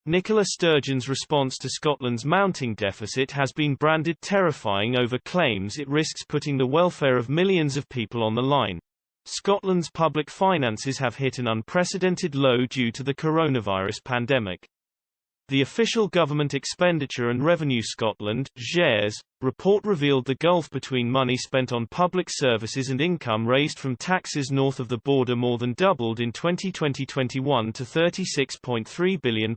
Nicola Sturgeon's response to Scotland's mounting deficit has been branded terrifying over claims it risks putting the welfare of millions of people on the line. Scotland's public finances have hit an unprecedented low due to the coronavirus pandemic. The official Government Expenditure and Revenue Scotland (GERS) report revealed the gulf between money spent on public services and income raised from taxes north of the border more than doubled in 2020-21 to £36.3 billion,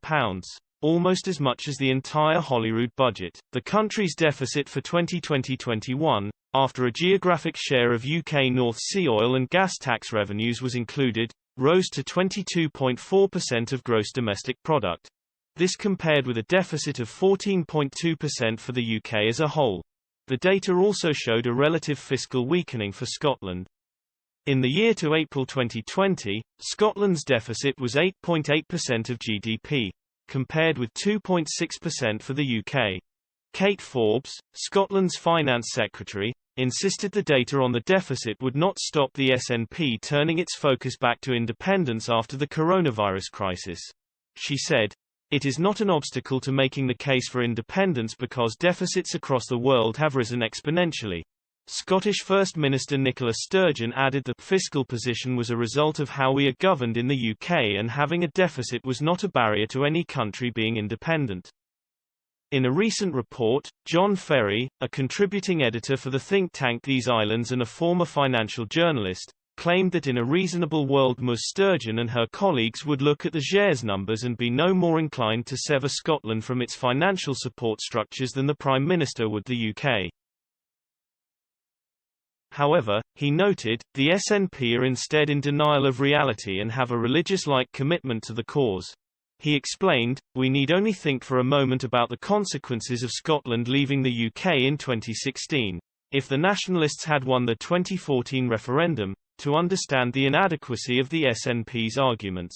almost as much as the entire Holyrood budget. The country's deficit for 2020-21, after a geographic share of UK North Sea oil and gas tax revenues was included, rose to 22.4% of gross domestic product. This compared with a deficit of 14.2% for the UK as a whole. The data also showed a relative fiscal weakening for Scotland. In the year to April 2020, Scotland's deficit was 8.8% of GDP, compared with 2.6% for the UK. Kate Forbes, Scotland's Finance Secretary, insisted the data on the deficit would not stop the SNP turning its focus back to independence after the coronavirus crisis. She said, "It is not an obstacle to making the case for independence because deficits across the world have risen exponentially." Scottish First Minister Nicola Sturgeon added the fiscal position was a result of how we are governed in the UK and having a deficit was not a barrier to any country being independent. In a recent report, John Ferry, a contributing editor for the think tank These Islands and a former financial journalist, claimed that in a reasonable world Ms Sturgeon and her colleagues would look at the GERS numbers and be no more inclined to sever Scotland from its financial support structures than the Prime Minister would the UK. However, he noted, the SNP are instead in denial of reality and have a religious-like commitment to the cause. He explained, "We need only think for a moment about the consequences of Scotland leaving the UK in 2016, if the Nationalists had won the 2014 referendum, to understand the inadequacy of the SNP's arguments."